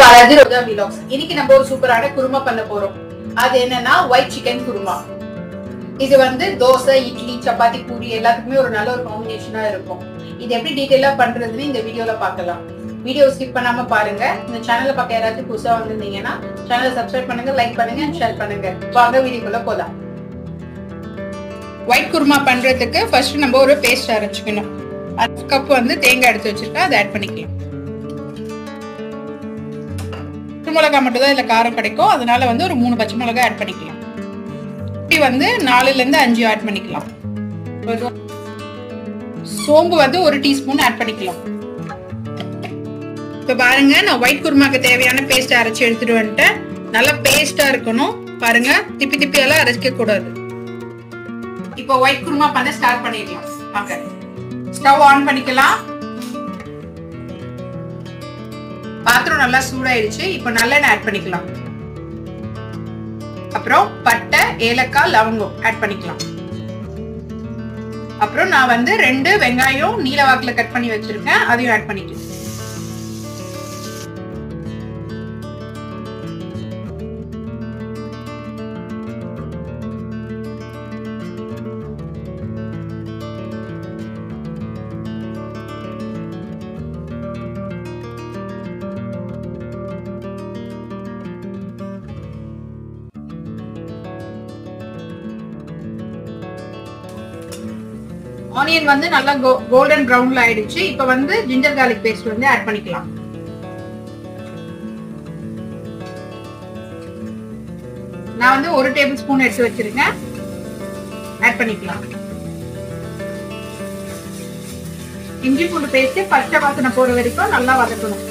பாலாஜி ரோஜா vlogs. இன்னைக்கு நம்ம ஒரு சூப்பரான குருமா பண்ண போறோம். அது என்னன்னா ஒயிட் சிக்கன் குருமா. இது வந்து தோசை, இட்லி, சப்பாத்தி, பூரி எல்லாத்துக்குமே ஒரு நல்ல ஒரு காம்பினேஷனா இருக்கும். இது எப்படி டீடைலா பண்றதுன்னு இந்த வீடியோல பார்க்கலாம். வீடியோ ஸ்கிப் பண்ணாம பாருங்க. இந்த சேனலை பார்க்க யாராச்சும் புதுசா வந்திருந்தீங்கன்னா சேனலை சப்ஸ்கிரைப் பண்ணுங்க, லைக் பண்ணுங்க, ஷேர் பண்ணுங்க. வாங்க வீடியோக்குள்ள போலாம். ஒயிட் குருமா பண்றதுக்கு ஃபர்ஸ்ட் நம்ம ஒரு பேஸ்ட் அரைச்சுக்கணும். 1 கப் வந்து தேங்காய் எடுத்து வச்சிருக்கேன், அதை ஆட் பண்ணிக்கலாம். பச்சை மிளகாய் மட்டும் தான் இதுல காரம் கிடைக்கும், அதனால வந்து ஒரு 3 பச்சை மிளகாய் ஆட் பண்ணிக்கலாம். இப்படி வந்து 4ல இருந்து 5 ஆட் பண்ணிக்கலாம். சோம்பு வந்து 1 டீஸ்பூன் ஆட் பண்ணிக்கலாம். இப்ப பாருங்க, நான் ஒயிட் குருமாக்கு தேவையான பேஸ்ட் அரைச்சு எடுத்துட்டு வந்துட்டேன். நல்லா பேஸ்டா இருக்கணும். பாருங்க, திப்பி திப்பி எல்லாம் அரைக்க கூடாது. இப்போ ஒயிட் குருமா பண்ண ஸ்டார்ட் பண்ணிடலாம். வாங்க, ஸ்டவ் ஆன் பண்ணிக்கலாம். பாத்திரம் நல்லா சூடாயிடுச்சு. இப்போ நல்லெண்ணெய் ஆட் பண்ணிக்கலாம். அப்புறம் பட்டை, ஏலக்காய், லவங்கம் ஆட் பண்ணிக்கலாம். அப்புறம் நான் வந்து 2 வெங்காயம் நீல வாக்குல கட் பண்ணி வச்சிருக்கேன், அதையும் ஆட் பண்ணிக்கலாம். ஆனியன் வந்து நல்லா கோல்டன் பிரவுன்ல ஆயிடுச்சு. இப்போ வந்து ஜிஞ்சர் கார்லிக் பேஸ்ட் வந்து ஆட் பண்ணிக்கலாம். நான் வந்து 1 டேபிள் ஸ்பூன் எடுத்து வச்சிருக்கேன், ஆட் பண்ணிக்கலாம். இஞ்சி பூண்டு பேஸ்ட் பச்சை வாசனை போற வரைக்கும் நல்லா வதக்கணும்.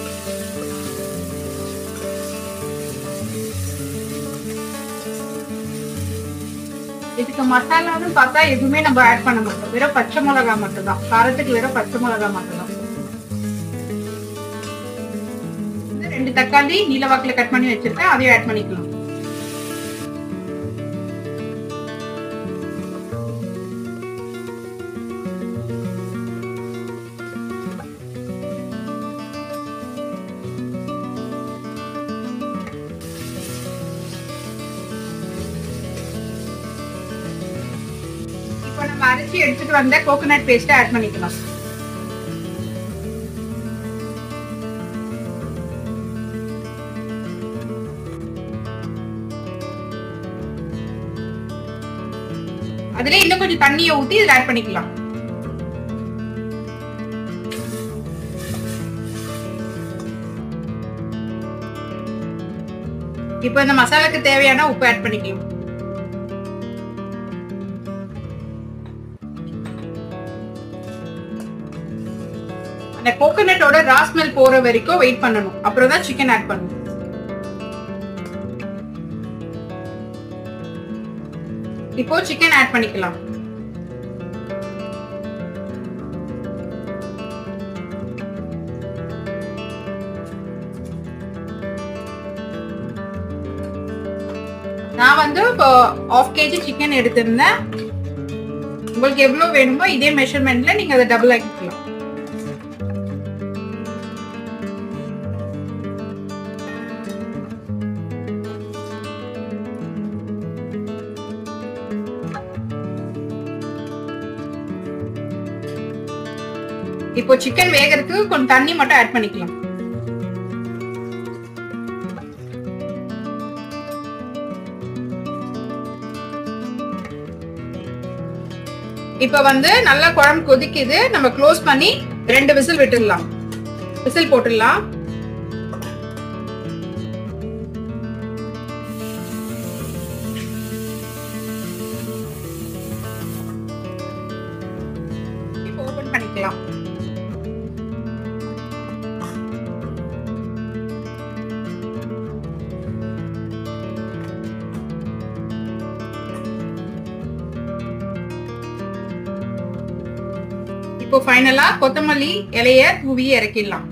இதுக்கு மசாலான்னு பார்த்தா எதுவுமே நம்ம ஆட் பண்ண மாட்டோம், வெறும் பச்சை மிளகாய் மட்டும் தான். காரத்துக்கு வெறும் பச்சை மிளகாய் மட்டும் தான். 2 தக்காளி நீல வாக்குல கட் பண்ணி வச்சிருக்கேன், அதையும் ஆட் பண்ணிக்கலாம். இப்போ நம்ம அரைச்சி எடுத்துட்டு வந்த கோகனட் பேஸ்ட் ஆட் பண்ணிக்கலாம். அதுல இன்னும் கொஞ்சம் தண்ணியை ஊத்தி இதுல ஆட் பண்ணிக்கலாம். இப்போ இந்த மசாலாக்கு தேவையான உப்பு ஆட் பண்ணிக்கலாம். அந்த கோகனட்டோட ரா ஸ்மெல் போற வரைக்கும் வெயிட் பண்ணணும். அப்புறம் தான் சிக்கன் ஆட் பண்ணணும். இப்போ சிக்கன் ஆட் பண்ணிக்கலாம். நான் வந்து இப்போ 1/2 kg சிக்கன் எடுத்திருந்தேன். உங்களுக்கு எவ்வளவு வேணுமோ இதே மெஷர்மெண்ட்ல நீங்க அதை டபுள் ஆக்கிக்கலாம். இப்போ சிக்கன் வேகிறதுக்கு கொஞ்சம் தண்ணி மட்டும் ஆட் பண்ணிக்கலாம். இப்போ வந்து நல்லா குழம்பு கொதிக்குது. நம்ம க்ளோஸ் பண்ணி 2 விசில் விட்டுடலாம். விசில் போட்டுடலாம். இப்போ ஓபன் பண்ணிக்கலாம். இப்போ ஃபைனலா கொத்தமல்லி இலைய தூவி இறக்கிடலாம்.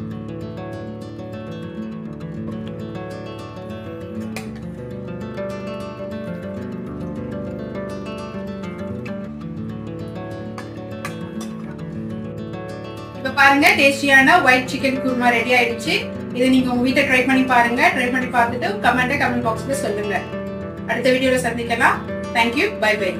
இப்போ பாருங்க டேஸ்டியான ஒயிட் சிக்கன் குருமா ரெடி ஆயிடுச்சு. இதை நீங்க உங்க வீட்டை ட்ரை பண்ணி பாருங்க. ட்ரை பண்ணி பார்த்துட்டு கமெண்ட் பாக்ஸ்ல சொல்லுங்க. அடுத்த வீடியோல சந்திக்கலாம். தேங்க்யூ. Bye by.